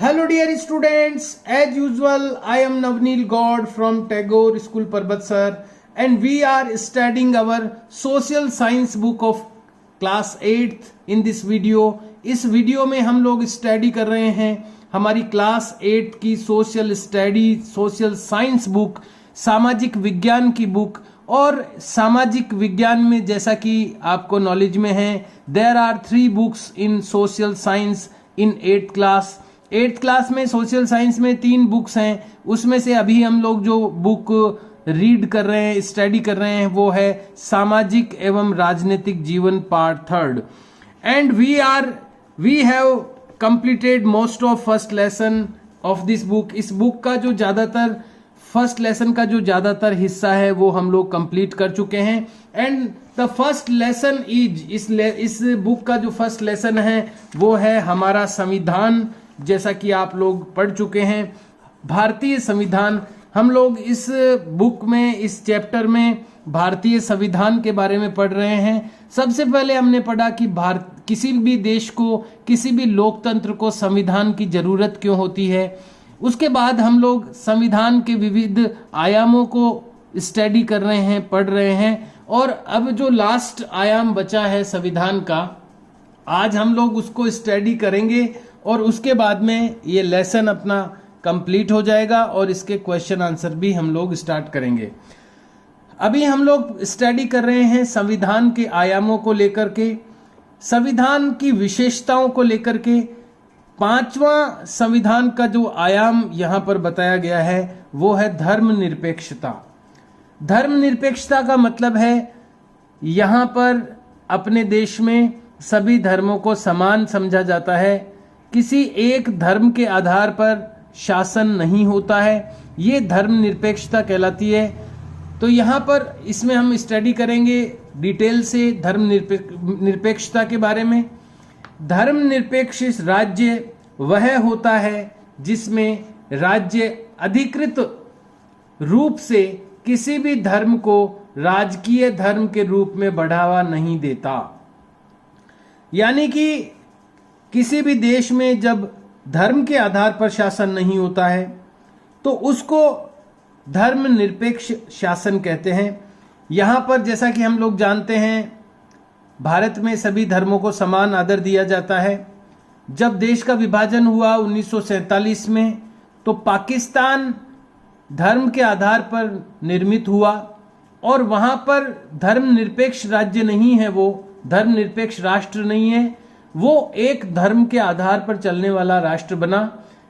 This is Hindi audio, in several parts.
Hello dear students, as usual I am Navneel God from Tagore School Parbatsar and we are studying our social science book of class 8th in this video. इस वीडियो में हम लोग स्टडी कर रहे हैं हमारी क्लास 8 की social study social science book, सामाजिक विज्ञान की बुक। और सामाजिक विज्ञान में जैसा कि आपको नॉलेज में है, there are 3 books in social science in 8th class. 8th class में सोशल साइंस में 3 बुक्स हैं, उसमें से अभी हम लोग जो बुक रीड कर रहे हैं, स्टडी कर रहे हैं, वो है सामाजिक एवं राजनीतिक जीवन part 3rd। And we have completed most of first lesson of this book. इस बुक का जो ज्यादातर फर्स्ट लेसन का जो ज्यादातर हिस्सा है वो हम लोग कंप्लीट कर चुके हैं। And the first lesson is इस बुक का जो फर्स्ट लेसन है वो है हमारा संविधान। जैसा कि आप लोग पढ़ चुके हैं भारतीय संविधान। हम लोग इस बुक में इस चैप्टर में भारतीय संविधान के बारे में पढ़ रहे हैं। सबसे पहले हमने पढ़ा कि किसी भी देश को, किसी भी लोकतंत्र को संविधान की जरूरत क्यों होती है। उसके बाद हम लोग संविधान के विविध आयामों को स्टडी कर रहे हैं, पढ़ रहे हैं। और अब जो लास्ट आयाम बचा है संविधान का, आज हम लोग उसको स्टडी करेंगे और उसके बाद में ये लेसन अपना कंप्लीट हो जाएगा और इसके क्वेश्चन आंसर भी हम लोग स्टार्ट करेंगे। अभी हम लोग स्टडी कर रहे हैं संविधान के आयामों को लेकर के, संविधान की विशेषताओं को लेकर के। 5वां संविधान का जो आयाम यहां पर बताया गया है वो है धर्मनिरपेक्षता। धर्मनिरपेक्षता का मतलब है यहां पर अपने देश में सभी धर्मों को समान समझा जाता है, किसी एक धर्म के आधार पर शासन नहीं होता है, ये धर्मनिरपेक्षता कहलाती है। तो यहाँ पर इसमें हम स्टडी करेंगे डिटेल से धर्मनिरपेक्षता के बारे में। धर्मनिरपेक्ष राज्य वह होता है जिसमें राज्य अधिकृत रूप से किसी भी धर्म को राजकीय धर्म के रूप में बढ़ावा नहीं देता। यानी कि किसी भी देश में जब धर्म के आधार पर शासन नहीं होता है तो उसको धर्मनिरपेक्ष शासन कहते हैं। यहां पर जैसा कि हम लोग जानते हैं भारत में सभी धर्मों को समान आदर दिया जाता है। जब देश का विभाजन हुआ 1947 में तो पाकिस्तान धर्म के आधार पर निर्मित हुआ और वहां पर धर्मनिरपेक्ष राज्य नहीं है, वो धर्मनिरपेक्ष राष्ट्र नहीं है, वो एक धर्म के आधार पर चलने वाला राष्ट्र बना।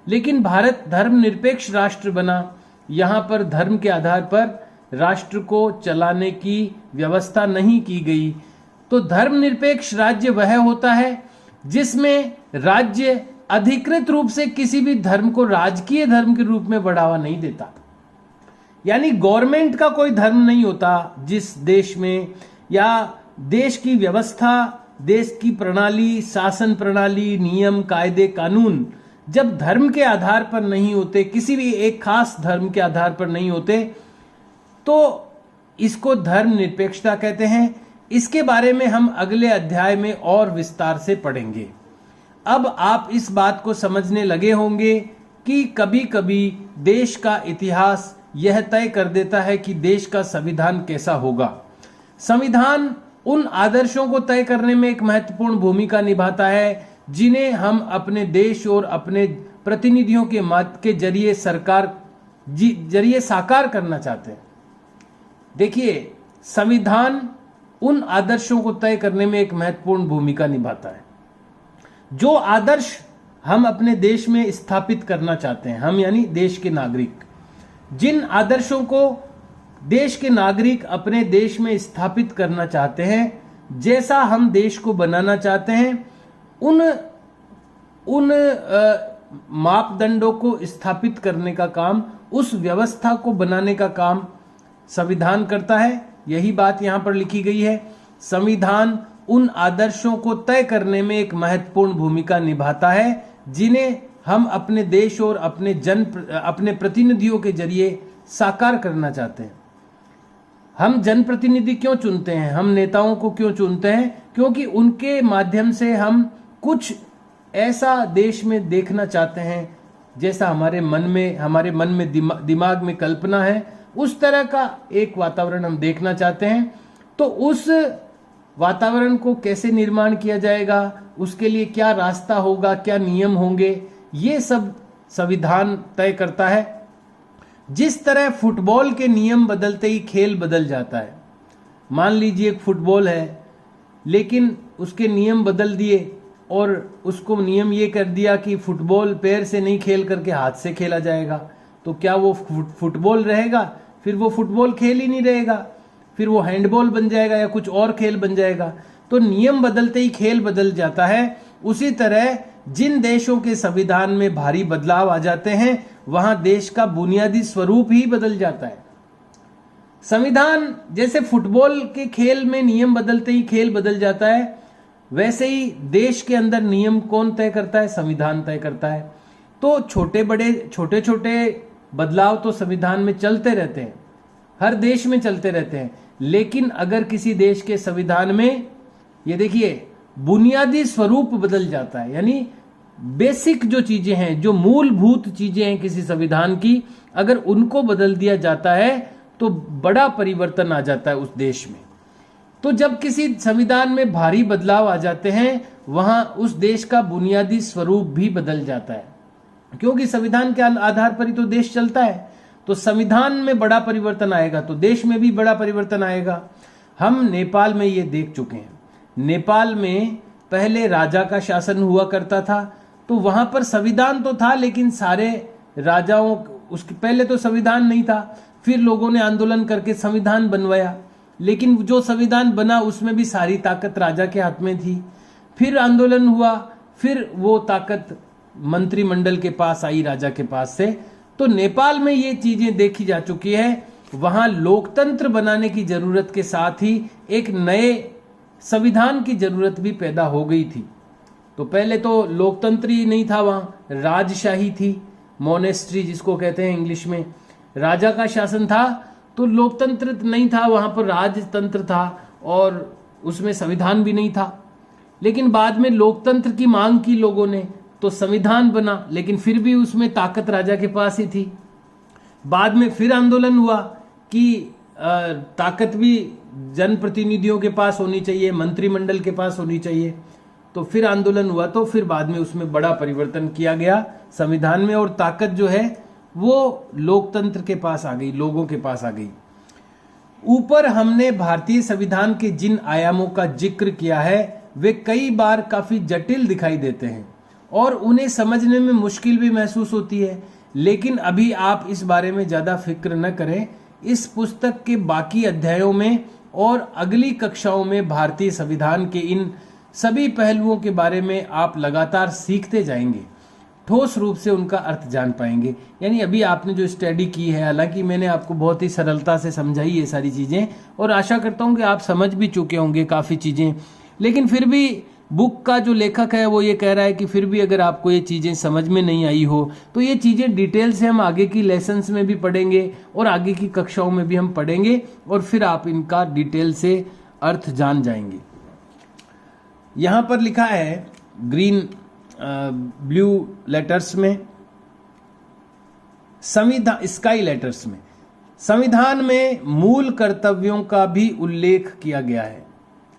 लेकिन भारत धर्मनिरपेक्ष राष्ट्र बना, यहां पर धर्म के आधार पर राष्ट्र को चलाने की व्यवस्था नहीं की गई। तो धर्मनिरपेक्ष राज्य वह होता है जिसमें राज्य अधिकृत रूप से किसी भी धर्म को राजकीय धर्म के रूप में बढ़ावा नहीं देता। यानी गवर्नमेंट का कोई धर्म नहीं होता जिस देश में, या देश की व्यवस्था, देश की प्रणाली, शासन प्रणाली, नियम, कायदे, कानून जब धर्म के आधार पर नहीं होते, किसी भी एक खास धर्म के आधार पर नहीं होते, तो इसको धर्मनिरपेक्षता कहते हैं। इसके बारे में हम अगले अध्याय में और विस्तार से पढ़ेंगे। अब आप इस बात को समझने लगे होंगे कि कभी कभी देश का इतिहास यह तय कर देता है कि देश का संविधान कैसा होगा। संविधान उन आदर्शों को तय करने में एक महत्वपूर्ण भूमिका निभाता है जिन्हें हम अपने देश और अपने प्रतिनिधियों के मत के जरिए साकार करना चाहते हैं। देखिए, संविधान उन आदर्शों को तय करने में एक महत्वपूर्ण भूमिका निभाता है। जो आदर्श हम अपने देश में स्थापित करना चाहते हैं, हम यानी देश के नागरिक, जिन आदर्शों को देश के नागरिक अपने देश में स्थापित करना चाहते हैं, जैसा हम देश को बनाना चाहते हैं, उन मापदंडों को स्थापित करने का काम, उस व्यवस्था को बनाने का काम संविधान करता है। यही बात यहां पर लिखी गई है। संविधान उन आदर्शों को तय करने में एक महत्वपूर्ण भूमिका निभाता है जिन्हें हम अपने देश और अपने प्रतिनिधियों के जरिए साकार करना चाहते हैं। हम जनप्रतिनिधि क्यों चुनते हैं, हम नेताओं को क्यों चुनते हैं? क्योंकि उनके माध्यम से हम कुछ ऐसा देश में देखना चाहते हैं जैसा हमारे मन में दिमाग में कल्पना है, उस तरह का एक वातावरण हम देखना चाहते हैं। तो उस वातावरण को कैसे निर्माण किया जाएगा, उसके लिए क्या रास्ता होगा, क्या नियम होंगे, ये सब संविधान तय करता है। जिस तरह फुटबॉल के नियम बदलते ही खेल बदल जाता है। मान लीजिए एक फुटबॉल है, लेकिन उसके नियम बदल दिए और उसको नियम ये कर दिया कि फुटबॉल पैर से नहीं खेल करके हाथ से खेला जाएगा, तो क्या वो फुटबॉल रहेगा? फिर वो फुटबॉल खेल ही नहीं रहेगा, फिर वो हैंडबॉल बन जाएगा या कुछ और खेल बन जाएगा। तो नियम बदलते ही खेल बदल जाता है। उसी तरह जिन देशों के संविधान में भारी बदलाव आ जाते हैं, वहां देश का बुनियादी स्वरूप ही बदल जाता है। संविधान, जैसे फुटबॉल के खेल में नियम बदलते ही खेल बदल जाता है, वैसे ही देश के अंदर नियम कौन तय करता है? संविधान तय करता है। तो छोटे छोटे बदलाव तो संविधान में चलते रहते हैं, हर देश में चलते रहते हैं। लेकिन अगर किसी देश के संविधान में, ये देखिए, बुनियादी स्वरूप बदल जाता है, यानी बेसिक जो चीजें हैं, जो मूलभूत चीजें हैं किसी संविधान की, अगर उनको बदल दिया जाता है तो बड़ा परिवर्तन आ जाता है उस देश में। तो जब किसी संविधान में भारी बदलाव आ जाते हैं, वहां उस देश का बुनियादी स्वरूप भी बदल जाता है, क्योंकि संविधान के आधार पर ही तो देश चलता है। तो संविधान में बड़ा परिवर्तन आएगा तो देश में भी बड़ा परिवर्तन आएगा। हम नेपाल में ये देख चुके हैं। नेपाल में पहले राजा का शासन हुआ करता था, तो वहां पर संविधान तो था, लेकिन सारे राजाओं, उसके पहले तो संविधान नहीं था, फिर लोगों ने आंदोलन करके संविधान बनवाया, लेकिन जो संविधान बना उसमें भी सारी ताकत राजा के हाथ में थी। फिर आंदोलन हुआ, फिर वो ताकत मंत्रिमंडल के पास आई, राजा के पास से। तो नेपाल में ये चीजें देखी जा चुकी है। वहां लोकतंत्र बनाने की जरूरत के साथ ही एक नए संविधान की जरूरत भी पैदा हो गई थी। तो पहले तो लोकतंत्र ही नहीं था, वहां राजशाही थी, मोनेस्ट्री जिसको कहते हैं इंग्लिश में। राजा का शासन था तो लोकतंत्र नहीं था, वहां पर राजतंत्र था और उसमें संविधान भी नहीं था। लेकिन बाद में लोकतंत्र की मांग की लोगों ने, तो संविधान बना, लेकिन फिर भी उसमें ताकत राजा के पास ही थी। बाद में फिर आंदोलन हुआ कि ताकत भी जनप्रतिनिधियों के पास होनी चाहिए, मंत्रिमंडल के पास होनी चाहिए। तो फिर आंदोलन हुआ, तो फिर बाद में उसमें बड़ा परिवर्तन किया गया संविधान में, और ताकत जो है वो लोकतंत्र के पास आ गई, लोगों के पास आ गई। ऊपर हमने भारतीय संविधान के जिन आयामों का जिक्र किया है, वे कई बार काफी जटिल दिखाई देते हैं और उन्हें समझने में मुश्किल भी महसूस होती है। लेकिन अभी आप इस बारे में ज्यादा फिक्र न करें। इस पुस्तक के बाकी अध्यायों में और अगली कक्षाओं में भारतीय संविधान के इन सभी पहलुओं के बारे में आप लगातार सीखते जाएंगे, ठोस रूप से उनका अर्थ जान पाएंगे। यानी अभी आपने जो स्टडी की है, हालांकि मैंने आपको बहुत ही सरलता से समझाई ये सारी चीजें, और आशा करता हूं कि आप समझ भी चुके होंगे काफी चीजें, लेकिन फिर भी बुक का जो लेखक है वो ये कह रहा है कि फिर भी अगर आपको ये चीजें समझ में नहीं आई हो तो ये चीजें डिटेल से हम आगे की लेसन्स में भी पढ़ेंगे और आगे की कक्षाओं में भी हम पढ़ेंगे, और फिर आप इनका डिटेल से अर्थ जान जाएंगे। यहां पर लिखा है ग्रीन ब्लू लेटर्स में, संविधान स्काई लेटर्स में, संविधान में मूल कर्तव्यों का भी उल्लेख किया गया है।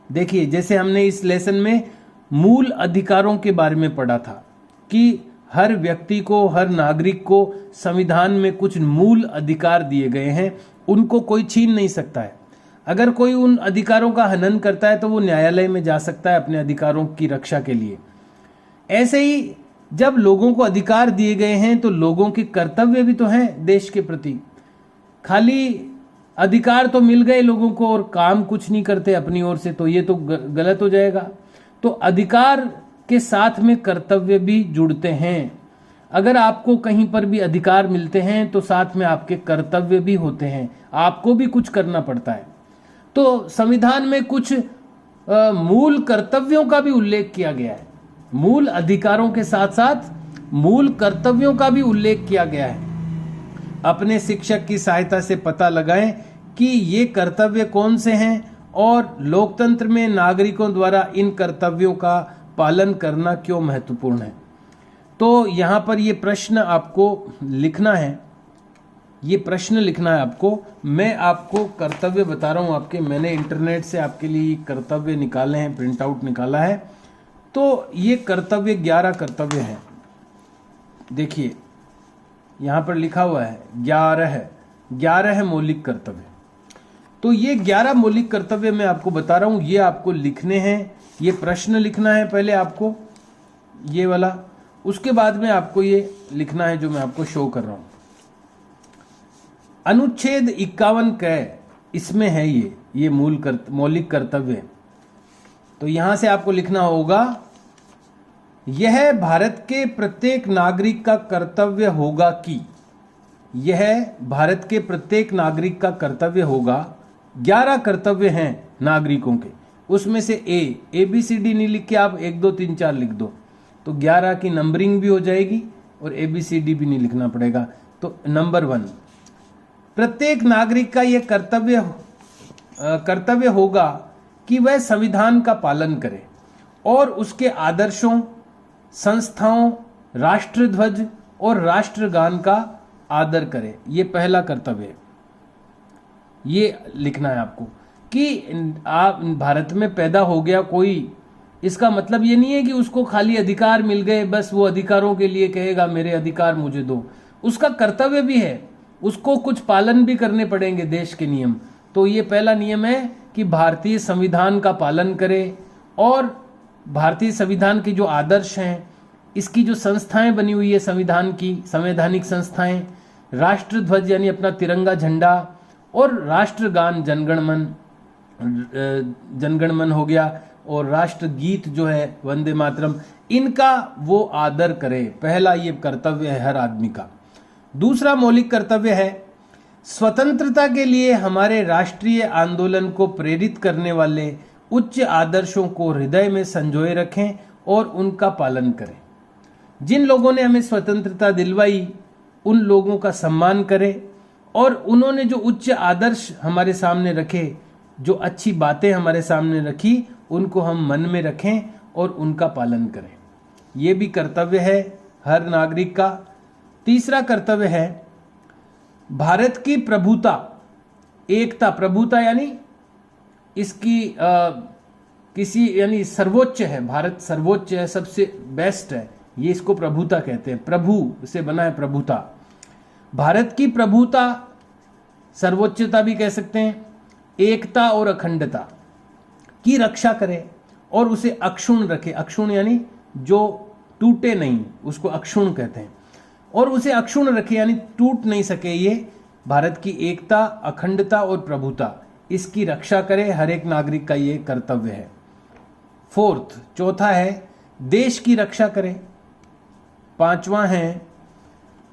देखिए, जैसे हमने इस लेसन में मूल अधिकारों के बारे में पढ़ा था कि हर व्यक्ति को, हर नागरिक को संविधान में कुछ मूल अधिकार दिए गए हैं, उनको कोई छीन नहीं सकता है। अगर कोई उन अधिकारों का हनन करता है तो वो न्यायालय में जा सकता है अपने अधिकारों की रक्षा के लिए। ऐसे ही जब लोगों को अधिकार दिए गए हैं तो लोगों के कर्तव्य भी तो हैं देश के प्रति। खाली अधिकार तो मिल गए लोगों को और काम कुछ नहीं करते अपनी ओर से, तो ये तो गलत हो जाएगा। तो अधिकार के साथ में कर्तव्य भी जुड़ते हैं। अगर आपको कहीं पर भी अधिकार मिलते हैं तो साथ में आपके कर्तव्य भी होते हैं, आपको भी कुछ करना पड़ता है। तो संविधान में कुछ मूल कर्तव्यों का भी उल्लेख किया गया है, मूल अधिकारों के साथ साथ मूल कर्तव्यों का भी उल्लेख किया गया है। अपने शिक्षक की सहायता से पता लगाएं कि ये कर्तव्य कौन से हैं और लोकतंत्र में नागरिकों द्वारा इन कर्तव्यों का पालन करना क्यों महत्वपूर्ण है। तो यहाँ पर ये प्रश्न आपको लिखना है, ये प्रश्न लिखना है आपको। मैं आपको कर्तव्य बता रहा हूँ आपके, मैंने इंटरनेट से आपके लिए कर्तव्य निकाले हैं, प्रिंट आउट निकाला है। तो ये कर्तव्य 11 कर्तव्य है। देखिए यहाँ पर लिखा हुआ है 11 मौलिक कर्तव्य। तो ये 11 मौलिक कर्तव्य मैं आपको बता रहा हूँ, ये आपको लिखने हैं। ये प्रश्न लिखना है पहले आपको, ये वाला, उसके बाद में आपको ये लिखना है जो मैं आपको शो कर रहा हूँ। अनुच्छेद 51 क इसमें है ये मौलिक कर्तव्य। तो यहां से आपको लिखना होगा, यह भारत के प्रत्येक नागरिक का कर्तव्य होगा कि, यह भारत के प्रत्येक नागरिक का कर्तव्य होगा। 11 कर्तव्य हैं नागरिकों के, उसमें से ABCD नहीं लिख के आप 1 2 3 4 लिख दो, तो 11 की नंबरिंग भी हो जाएगी और ABCD भी नहीं लिखना पड़ेगा। तो नंबर 1, प्रत्येक नागरिक का यह कर्तव्य होगा कि वह संविधान का पालन करे और उसके आदर्शों, संस्थाओं, राष्ट्रध्वज और राष्ट्रगान का आदर करे। ये पहला कर्तव्य है, ये लिखना है आपको कि आप भारत में पैदा हो गया कोई, इसका मतलब ये नहीं है कि उसको खाली अधिकार मिल गए, बस वो अधिकारों के लिए कहेगा मेरे अधिकार मुझे दो। उसका कर्तव्य भी है, उसको कुछ पालन भी करने पड़ेंगे देश के नियम। तो ये पहला नियम है कि भारतीय संविधान का पालन करे और भारतीय संविधान के जो आदर्श हैं, इसकी जो संस्थाएं बनी हुई है संविधान की, संवैधानिक संस्थाएं, राष्ट्रध्वज यानी अपना तिरंगा झंडा और राष्ट्रगान जनगण मन हो गया और राष्ट्रगीत जो है वंदे मातरम, इनका वो आदर करे। पहला ये कर्तव्य है हर आदमी का। दूसरा मौलिक कर्तव्य है, स्वतंत्रता के लिए हमारे राष्ट्रीय आंदोलन को प्रेरित करने वाले उच्च आदर्शों को हृदय में संजोए रखें और उनका पालन करें। जिन लोगों ने हमें स्वतंत्रता दिलवाई उन लोगों का सम्मान करें और उन्होंने जो उच्च आदर्श हमारे सामने रखे, जो अच्छी बातें हमारे सामने रखी, उनको हम मन में रखें और उनका पालन करें। ये भी कर्तव्य है हर नागरिक का। तीसरा कर्तव्य है, भारत की प्रभुता, एकता, प्रभुता यानी इसकी किसी यानी सर्वोच्च है, भारत सर्वोच्च है, सबसे बेस्ट है, ये इसको प्रभुता कहते हैं। प्रभु से बना है प्रभुता। भारत की प्रभुता, सर्वोच्चता भी कह सकते हैं, एकता और अखंडता की रक्षा करे और उसे अक्षुण्ण रखे। अक्षुण्ण यानी जो टूटे नहीं, उसको अक्षुण्ण कहते हैं। और उसे अक्षुण्ण रखे यानी टूट नहीं सके। ये भारत की एकता, अखंडता और प्रभुता, इसकी रक्षा करे, हर एक नागरिक का ये कर्तव्य है। फोर्थ, चौथा है, देश की रक्षा करे। पांचवा है,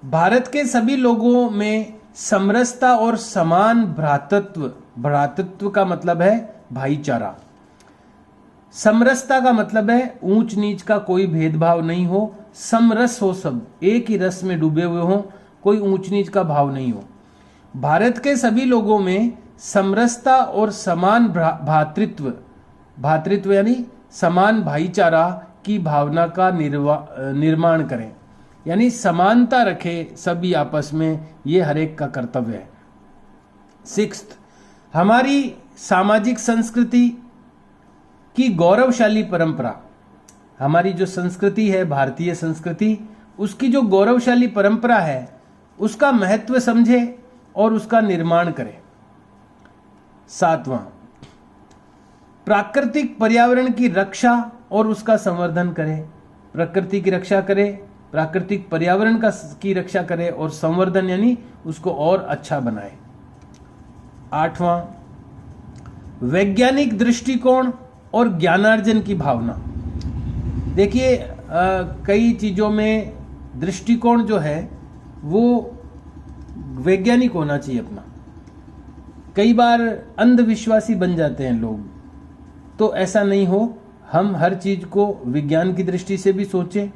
भारत के सभी लोगों में समरसता और समान भ्रातृत्व, भ्रातृत्व का मतलब है भाईचारा। समरसता का मतलब है ऊंच नीच का कोई भेदभाव नहीं हो, समरस हो, सब एक ही रस में डूबे हुए हो, कोई ऊंच नीच का भाव नहीं हो। भारत के सभी लोगों में समरसता और समान भ्रातृत्व, भ्रातृत्व यानी समान भाईचारा की भावना का निर्माण करें, यानी समानता रखे सभी आपस में, ये हर एक का कर्तव्य है। सिक्स्थ, हमारी सामाजिक संस्कृति की गौरवशाली परंपरा, हमारी जो संस्कृति है भारतीय संस्कृति, उसकी जो गौरवशाली परंपरा है उसका महत्व समझे और उसका निर्माण करें। सातवां, प्राकृतिक पर्यावरण की रक्षा और उसका संवर्धन करें। प्रकृति की रक्षा करें, प्राकृतिक पर्यावरण की रक्षा करें और संवर्धन यानी उसको और अच्छा बनाए। आठवां, वैज्ञानिक दृष्टिकोण और ज्ञानार्जन की भावना। देखिए कई चीज़ों में दृष्टिकोण जो है वो वैज्ञानिक होना चाहिए अपना। कई बार अंधविश्वासी बन जाते हैं लोग, तो ऐसा नहीं हो, हम हर चीज़ को विज्ञान की दृष्टि से भी सोचें,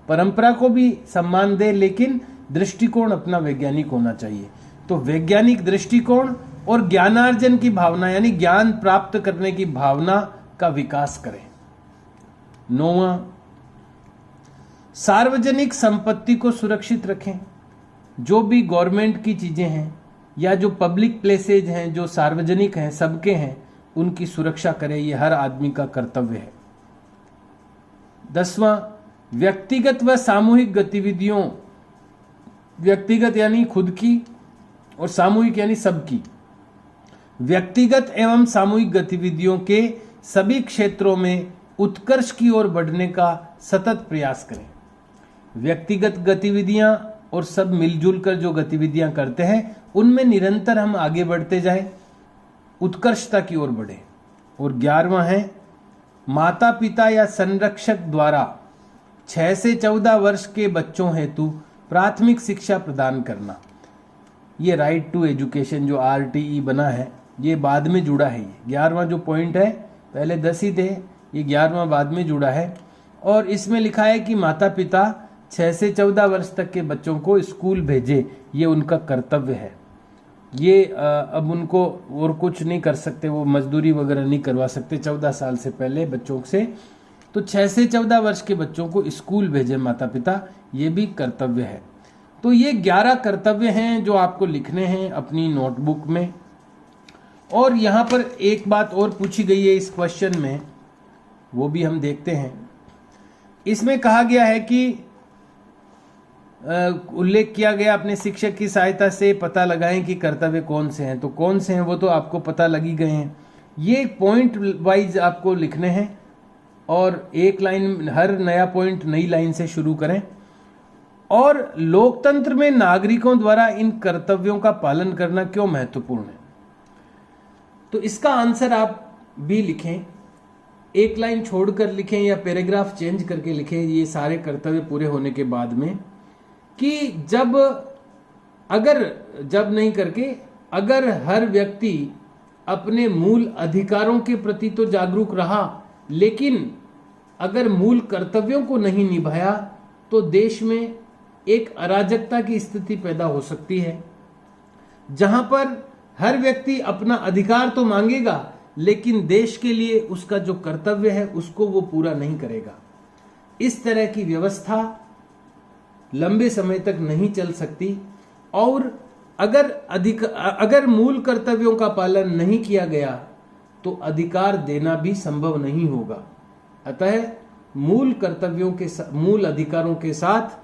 परंपरा को भी सम्मान दें, लेकिन दृष्टिकोण अपना वैज्ञानिक होना चाहिए। तो वैज्ञानिक दृष्टिकोण और ज्ञानार्जन की भावना यानी ज्ञान प्राप्त करने की भावना का विकास करें। नौवां, सार्वजनिक संपत्ति को सुरक्षित रखें। जो भी गवर्नमेंट की चीजें हैं या जो पब्लिक प्लेसेज हैं, जो सार्वजनिक हैं, सबके हैं, उनकी सुरक्षा करें, ये हर आदमी का कर्तव्य है। 10वां, व्यक्तिगत व सामूहिक गतिविधियों, व्यक्तिगत यानी खुद की और सामूहिक यानी सबकी, व्यक्तिगत एवं सामूहिक गतिविधियों के सभी क्षेत्रों में उत्कर्ष की ओर बढ़ने का सतत प्रयास करें। व्यक्तिगत गतिविधियां और सब मिलजुल कर जो गतिविधियां करते हैं उनमें निरंतर हम आगे बढ़ते जाएं, उत्कर्षता की ओर बढ़े। और 11वां है, माता पिता या संरक्षक द्वारा 6 से 14 वर्ष के बच्चों हेतु प्राथमिक शिक्षा प्रदान करना। ये राइट टू एजुकेशन जो RTE बना है, ये बाद में जुड़ा है। 11वां जो पॉइंट है, पहले 10 ही थे, ये 11वां बाद में जुड़ा है। और इसमें लिखा है कि माता पिता 6 से 14 वर्ष तक के बच्चों को स्कूल भेजे, ये उनका कर्तव्य है। ये अब उनको और कुछ नहीं कर सकते, वो मजदूरी वगैरह नहीं करवा सकते 14 साल से पहले बच्चों से। तो 6 से 14 वर्ष के बच्चों को स्कूल भेजे माता पिता, ये भी कर्तव्य है। तो ये 11 कर्तव्य हैं जो आपको लिखने हैं अपनी नोटबुक में। और यहाँ पर एक बात और पूछी गई है इस क्वेश्चन में, वो भी हम देखते हैं। इसमें कहा गया है कि उल्लेख किया गया, अपने शिक्षक की सहायता से पता लगाएं कि कर्तव्य कौन से हैं। तो कौन से हैं वो तो आपको पता लगी गए हैं। ये पॉइंट वाइज आपको लिखने हैं और एक लाइन, हर नया पॉइंट नई लाइन से शुरू करें। और लोकतंत्र में नागरिकों द्वारा इन कर्तव्यों का पालन करना क्यों महत्वपूर्ण है, तो इसका आंसर आप भी लिखें, एक लाइन छोड़कर लिखें या पैराग्राफ चेंज करके लिखें, ये सारे कर्तव्य पूरे होने के बाद में, कि अगर हर व्यक्ति अपने मूल अधिकारों के प्रति तो जागरूक रहा, लेकिन अगर मूल कर्तव्यों को नहीं निभाया तो देश में एक अराजकता की स्थिति पैदा हो सकती है, जहां पर हर व्यक्ति अपना अधिकार तो मांगेगा लेकिन देश के लिए उसका जो कर्तव्य है उसको वो पूरा नहीं करेगा। इस तरह की व्यवस्था लंबे समय तक नहीं चल सकती। और अगर मूल कर्तव्यों का पालन नहीं किया गया तो अधिकार देना भी संभव नहीं होगा। अतः मूल अधिकारों के साथ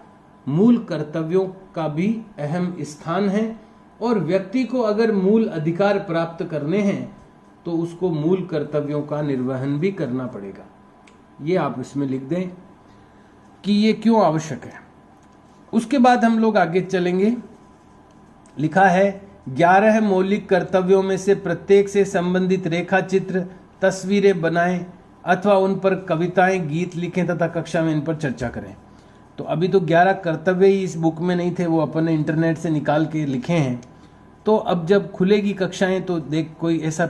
मूल कर्तव्यों का भी अहम स्थान है। और व्यक्ति को अगर मूल अधिकार प्राप्त करने हैं तो उसको मूल कर्तव्यों का निर्वहन भी करना पड़ेगा। ये आप इसमें लिख दें कि ये क्यों आवश्यक है। उसके बाद हम लोग आगे चलेंगे। लिखा है 11 मौलिक कर्तव्यों में से प्रत्येक से संबंधित रेखा चित्र, तस्वीरें बनाएं अथवा उन पर कविताएं, गीत लिखें तथा कक्षा में इन पर चर्चा करें। तो अभी तो 11 कर्तव्य ही इस बुक में नहीं थे, वो अपन ने इंटरनेट से निकाल के लिखे हैं। तो अब जब खुलेगी कक्षाएं तो कोई ऐसा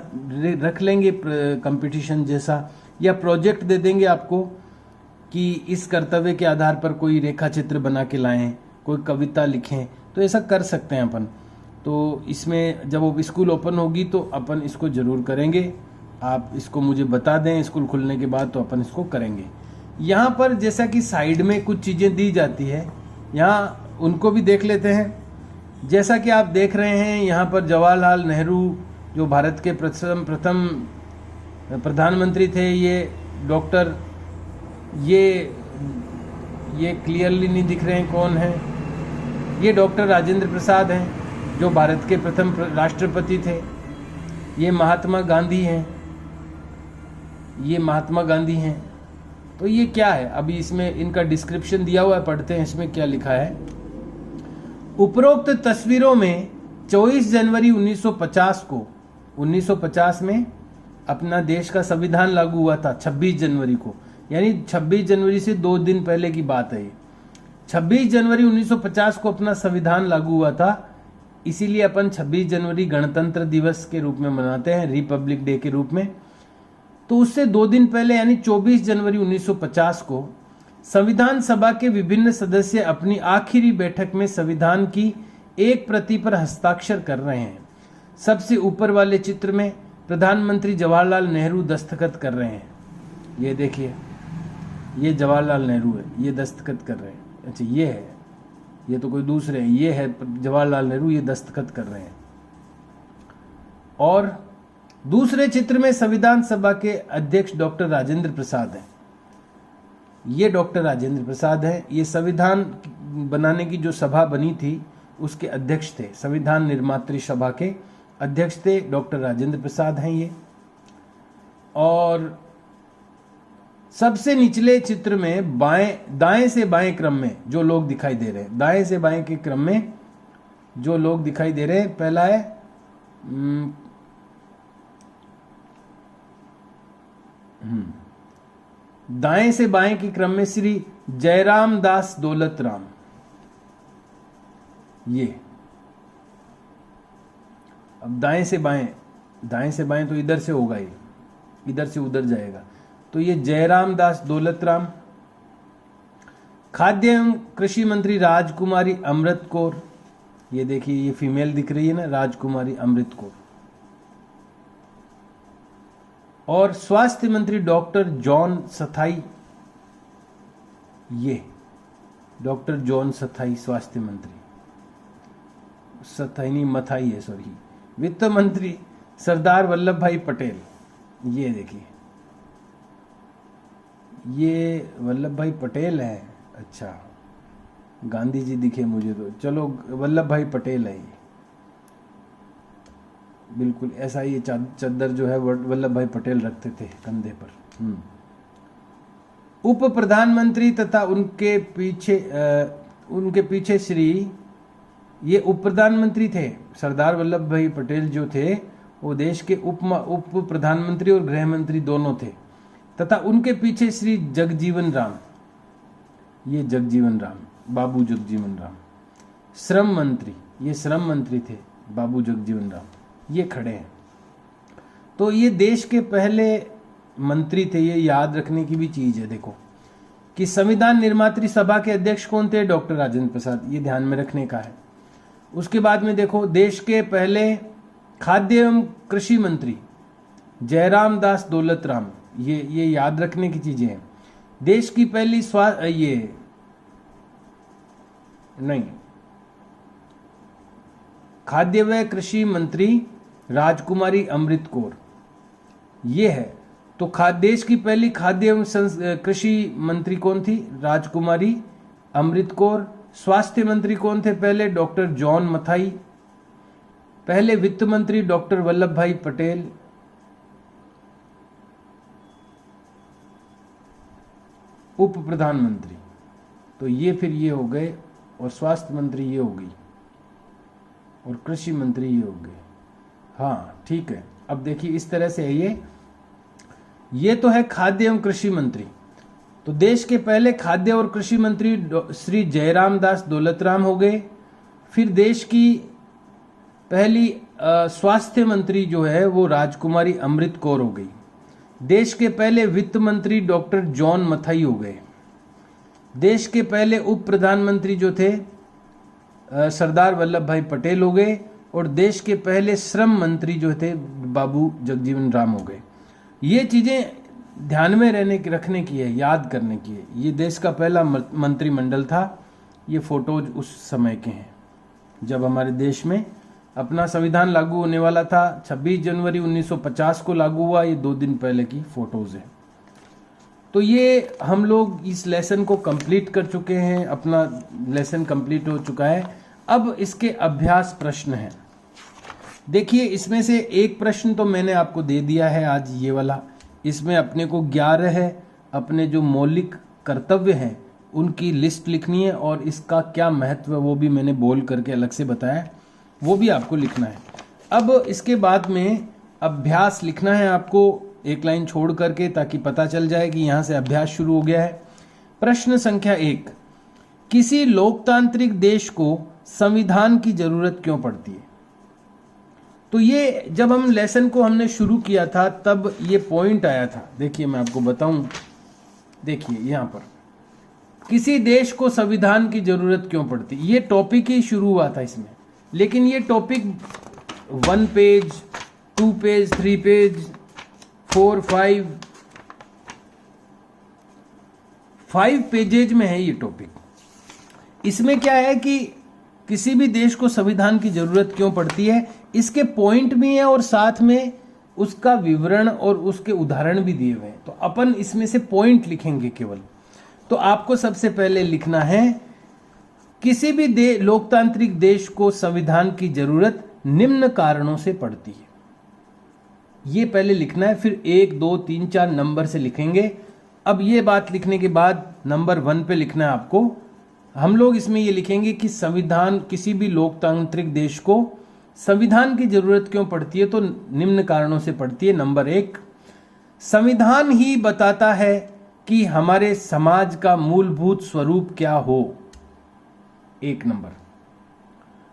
रख लेंगे कंपटीशन जैसा, या प्रोजेक्ट दे देंगे आपको कि इस कर्तव्य के आधार पर कोई रेखा चित्र बना के लाएं, कोई कविता लिखें। तो ऐसा कर सकते हैं अपन। तो इसमें जब स्कूल ओपन होगी तो अपन इसको जरूर करेंगे। आप इसको मुझे बता दें स्कूल खुलने के बाद, तो अपन इसको करेंगे। यहाँ पर जैसा कि साइड में कुछ चीज़ें दी जाती है, यहाँ उनको भी देख लेते हैं। जैसा कि आप देख रहे हैं यहाँ पर जवाहरलाल नेहरू जो भारत के प्रथम प्रधानमंत्री थे, ये डॉक्टर, ये क्लियरली नहीं दिख रहे हैं कौन है। ये डॉक्टर राजेंद्र प्रसाद हैं जो भारत के प्रथम राष्ट्रपति थे। ये महात्मा गांधी हैं, ये महात्मा गांधी हैं। तो ये क्या है, अभी इसमें इनका डिस्क्रिप्शन दिया हुआ है, पढ़ते हैं इसमें क्या लिखा है। उपरोक्त तस्वीरों में 24 जनवरी 1950 को, 1950 में अपना देश का संविधान लागू हुआ था 26 जनवरी को, यानी 26 जनवरी से 2 दिन पहले की बात है। 26 जनवरी 1950 को अपना संविधान लागू हुआ था, इसीलिए अपन 26 जनवरी गणतंत्र दिवस के रूप में मनाते हैं, रिपब्लिक डे के रूप में। तो उससे 2 दिन पहले यानी 24 जनवरी 1950 को संविधान सभा के विभिन्न सदस्य अपनी आखिरी बैठक में संविधान की एक प्रति पर हस्ताक्षर कर रहे हैं। सबसे ऊपर वाले चित्र में प्रधानमंत्री जवाहरलाल नेहरू दस्तखत कर रहे हैं, ये देखिए। ये जवाहरलाल नेहरू है, ये दस्तखत कर रहे हैं। अच्छा ये है, ये तो कोई दूसरे हैं, ये है जवाहरलाल नेहरू, ये दस्तखत कर रहे हैं। और दूसरे चित्र में संविधान सभा के अध्यक्ष डॉक्टर राजेंद्र प्रसाद हैं। ये डॉक्टर राजेंद्र प्रसाद हैं, ये संविधान बनाने की जो सभा बनी थी उसके अध्यक्ष थे, संविधान निर्मात्री सभा के अध्यक्ष थे डॉक्टर राजेंद्र प्रसाद हैं ये। और सबसे निचले चित्र में दाएं से बाएं क्रम में जो लोग दिखाई दे रहे हैं, दाएं से बाएं के क्रम में जो लोग दिखाई दे रहे हैं, पहला है दाएं से बाएं के क्रम में श्री जयराम दास दौलत राम। ये अब दाएं से बाएं तो इधर से होगा, ये इधर से उधर जाएगा, तो ये जयराम दास दौलत राम। खाद्य एवं कृषि मंत्री राजकुमारी अमृत कौर, ये देखिए ये फीमेल दिख रही है ना, राजकुमारी अमृत कौर। और स्वास्थ्य मंत्री डॉक्टर जॉन सथाई, ये डॉक्टर जॉन सथाई स्वास्थ्य मंत्री, सथाई नहीं मथाई है सॉरी। वित्त मंत्री सरदार वल्लभ भाई पटेल, ये देखिए ये वल्लभ भाई पटेल है। अच्छा गांधी जी दिखे मुझे तो, चलो वल्लभ भाई पटेल है ये, बिल्कुल ऐसा ये चद्दर जो है वल्लभ भाई पटेल रखते थे कंधे पर। उप प्रधानमंत्री तथा उनके पीछे श्री, ये उप प्रधानमंत्री थे सरदार वल्लभ भाई पटेल जो थे वो देश के उप प्रधानमंत्री और गृह मंत्री दोनों थे, तथा उनके पीछे श्री जगजीवन राम, ये जगजीवन राम, बाबू जगजीवन राम। श्रम मंत्री, ये श्रम मंत्री थे बाबू जगजीवन राम, ये खड़े हैं। तो ये देश के पहले मंत्री थे, ये याद रखने की भी चीज है। देखो कि संविधान निर्मात्री सभा के अध्यक्ष कौन थे, डॉक्टर राजेंद्र प्रसाद, ये ध्यान में रखने का है। उसके बाद में देखो देश के पहले खाद्य एवं कृषि मंत्री जयराम दास दौलत राम, ये याद रखने की चीजें हैं। देश की पहली खाद्य व कृषि मंत्री राजकुमारी अमृत कौर, ये है। तो देश की पहली खाद्य एवं कृषि मंत्री कौन थी, राजकुमारी अमृत कौर। स्वास्थ्य मंत्री कौन थे पहले, डॉक्टर जॉन मथाई। पहले वित्त मंत्री डॉक्टर वल्लभ भाई पटेल। उप प्रधानमंत्री तो ये फिर ये हो गए, और स्वास्थ्य मंत्री ये हो गई, और कृषि मंत्री ये हो गए। हाँ ठीक है, अब देखिए इस तरह से है ये तो है खाद्य एवं कृषि मंत्री। तो देश के पहले खाद्य और कृषि मंत्री श्री जयराम दास दौलत राम हो गए। फिर देश की पहली स्वास्थ्य मंत्री जो है वो राजकुमारी अमृत कौर हो गई। देश के पहले वित्त मंत्री डॉक्टर जॉन मथाई हो गए। देश के पहले उप प्रधानमंत्री जो थे सरदार वल्लभ भाई पटेल हो गए। और देश के पहले श्रम मंत्री जो थे बाबू जगजीवन राम हो गए। ये चीजें ध्यान में रखने की है, याद करने की है। ये देश का पहला मंत्रिमंडल था। ये फोटोज उस समय के हैं जब हमारे देश में अपना संविधान लागू होने वाला था। 26 जनवरी 1950 को लागू हुआ। ये 2 दिन पहले की फोटोज है। तो ये हम लोग इस लेसन को कंप्लीट कर चुके हैं, अपना लेसन कंप्लीट हो चुका है। अब इसके अभ्यास प्रश्न हैं। देखिए इसमें से एक प्रश्न तो मैंने आपको दे दिया है आज, ये वाला। इसमें अपने को 11 अपने जो मौलिक कर्तव्य हैं उनकी लिस्ट लिखनी है, और इसका क्या महत्व है वो भी मैंने बोल करके अलग से बताया, वो भी आपको लिखना है। अब इसके बाद में अभ्यास लिखना है आपको एक लाइन छोड़ करके, ताकि पता चल जाए कि यहां से अभ्यास शुरू हो गया है। प्रश्न संख्या 1, किसी लोकतांत्रिक देश को संविधान की जरूरत क्यों पड़ती है? तो ये जब हम लेसन को हमने शुरू किया था तब ये पॉइंट आया था। देखिए मैं आपको बताऊं, देखिए यहां पर किसी देश को संविधान की जरूरत क्यों पड़ती, ये टॉपिक ही शुरू हुआ था इसमें। लेकिन ये topic 1 page, 2 page, 3 page, 4, 5 5 pages में है ये टॉपिक। इसमें क्या है कि किसी भी देश को संविधान की जरूरत क्यों पड़ती है, इसके पॉइंट भी है और साथ में उसका विवरण और उसके उदाहरण भी दिए हुए हैं। तो अपन इसमें से पॉइंट लिखेंगे केवल। तो आपको सबसे पहले लिखना है किसी भी लोकतांत्रिक देश को संविधान की जरूरत निम्न कारणों से पड़ती है। ये पहले लिखना है, फिर 1 2 3 4 नंबर से लिखेंगे। अब ये बात लिखने के बाद नंबर 1 पे लिखना है आपको। हम लोग इसमें ये लिखेंगे कि संविधान, किसी भी लोकतांत्रिक देश को संविधान की जरूरत क्यों पड़ती है, तो निम्न कारणों से पड़ती है। नंबर 1, संविधान ही बताता है कि हमारे समाज का मूलभूत स्वरूप क्या हो। 1 नंबर।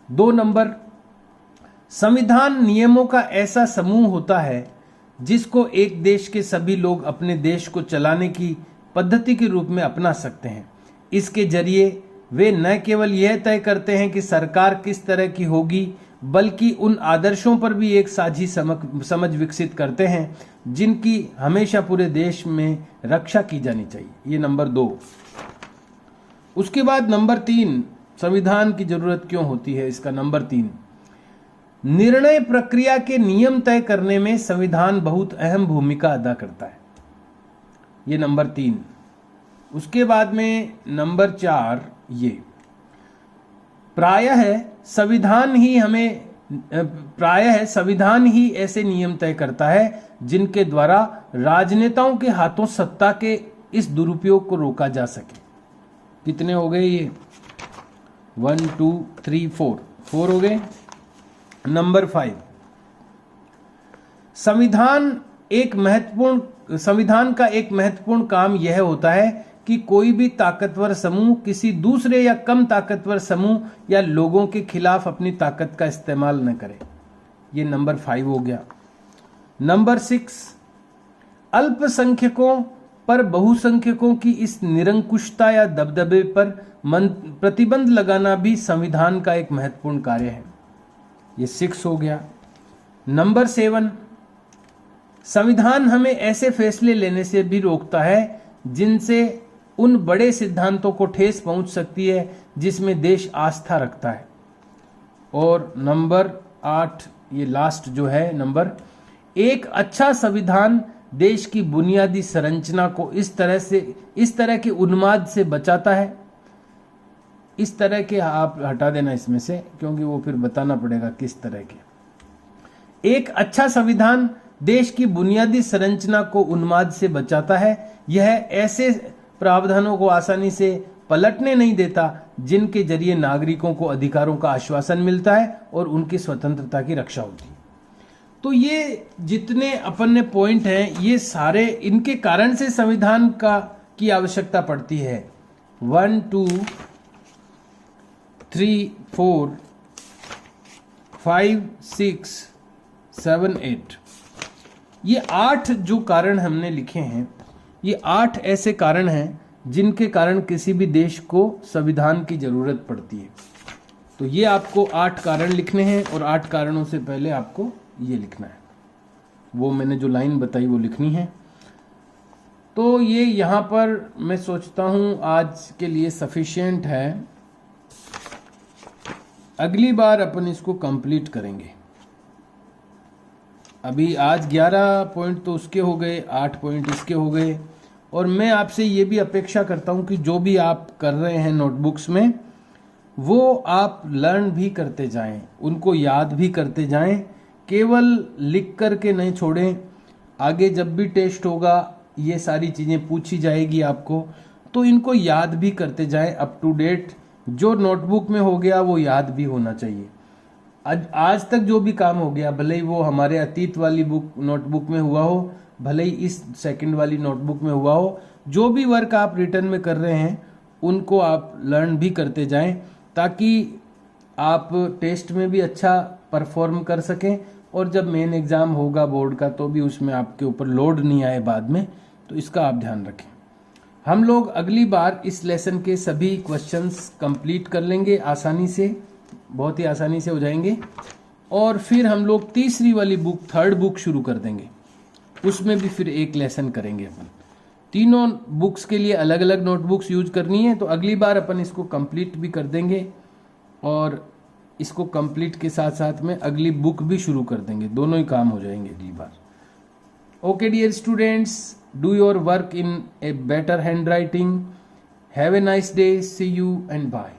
2 नंबर, संविधान नियमों का ऐसा समूह होता है जिसको एक देश के सभी लोग अपने देश को चलाने की पद्धति के रूप में अपना सकते हैं। इसके जरिए वे न केवल यह तय करते हैं कि सरकार किस तरह की होगी, बल्कि उन आदर्शों पर भी एक साझी समझ विकसित करते हैं जिनकी हमेशा पूरे देश में रक्षा की जानी चाहिए। ये नंबर 2। उसके बाद नंबर 3, संविधान की जरूरत क्यों होती है, इसका नंबर 3, निर्णय प्रक्रिया के नियम तय करने में संविधान बहुत अहम भूमिका अदा करता है। ये नंबर 3। उसके बाद में नंबर 4, ये प्रायः संविधान ही ऐसे नियम तय करता है जिनके द्वारा राजनेताओं के हाथों सत्ता के इस दुरुपयोग को रोका जा सके। कितने हो गए ये? 1 2 3 4 हो गए। नंबर 5, संविधान का एक महत्वपूर्ण काम यह होता है कि कोई भी ताकतवर समूह किसी दूसरे या कम ताकतवर समूह या लोगों के खिलाफ अपनी ताकत का इस्तेमाल न करे। ये नंबर 5 हो गया। नंबर 6, अल्पसंख्यकों पर बहुसंख्यकों की इस निरंकुशता या दबदबे पर प्रतिबंध लगाना भी संविधान का एक महत्वपूर्ण कार्य है। ये 6 हो गया। नंबर 7, संविधान हमें ऐसे फैसले लेने से भी रोकता है जिनसे उन बड़े सिद्धांतों को ठेस पहुंच सकती है जिसमें देश आस्था रखता है। और नंबर 8, ये लास्ट जो है नंबर, एक अच्छा संविधान देश की बुनियादी संरचना को इस तरह के उन्माद से बचाता है। इस तरह के आप हटा देना इसमें से, क्योंकि वो फिर बताना पड़ेगा किस तरह के। एक अच्छा संविधान देश की बुनियादी संरचना को उन्माद से बचाता है। यह ऐसे प्रावधानों को आसानी से पलटने नहीं देता जिनके जरिए नागरिकों को अधिकारों का आश्वासन मिलता है और उनकी स्वतंत्रता की रक्षा होती है। तो ये जितने अपन ने पॉइंट हैं, ये सारे इनके कारण से संविधान की आवश्यकता पड़ती है। 1 2 3 4 5 6 7 8, ये 8 जो कारण हमने लिखे हैं, ये 8 ऐसे कारण हैं जिनके कारण किसी भी देश को संविधान की जरूरत पड़ती है। तो ये आपको 8 कारण लिखने हैं और 8 कारणों से पहले आपको ये लिखना है, वो मैंने जो लाइन बताई वो लिखनी है। तो ये यहाँ पर मैं सोचता हूँ आज के लिए सफिशिएंट है। अगली बार अपन इसको कंप्लीट करेंगे। अभी आज 11 पॉइंट तो उसके हो गए, 8 पॉइंट इसके हो गए। और मैं आपसे ये भी अपेक्षा करता हूँ कि जो भी आप कर रहे हैं नोटबुक्स में, वो आप लर्न भी करते जाएं, उनको याद भी करते जाएं, केवल लिख कर के नहीं छोड़ें। आगे जब भी टेस्ट होगा ये सारी चीज़ें पूछी जाएगी आपको, तो इनको याद भी करते जाएं। अप टू डेट जो नोटबुक में हो गया वो याद भी होना चाहिए। आज तक जो भी काम हो गया, भले ही वो हमारे अतीत वाली नोटबुक में हुआ हो, भले ही इस सेकंड वाली नोटबुक में हुआ हो, जो भी वर्क आप रिटर्न में कर रहे हैं उनको आप लर्न भी करते जाएं, ताकि आप टेस्ट में भी अच्छा परफॉर्म कर सकें और जब मेन एग्ज़ाम होगा बोर्ड का तो भी उसमें आपके ऊपर लोड नहीं आए बाद में। तो इसका आप ध्यान रखें। हम लोग अगली बार इस लेसन के सभी क्वेश्चंस कंप्लीट कर लेंगे आसानी से, बहुत ही आसानी से हो जाएंगे। और फिर हम लोग तीसरी वाली बुक, थर्ड बुक शुरू कर देंगे, उसमें भी फिर एक लेसन करेंगे अपन। तीनों बुक्स के लिए अलग अलग नोटबुक्स यूज करनी है, तो अगली बार अपन इसको कंप्लीट भी कर देंगे और इसको कंप्लीट के साथ साथ में अगली बुक भी शुरू कर देंगे, दोनों ही काम हो जाएंगे अगली बार। Okay dear students, do your work in a better handwriting. Have a nice day, see you and bye.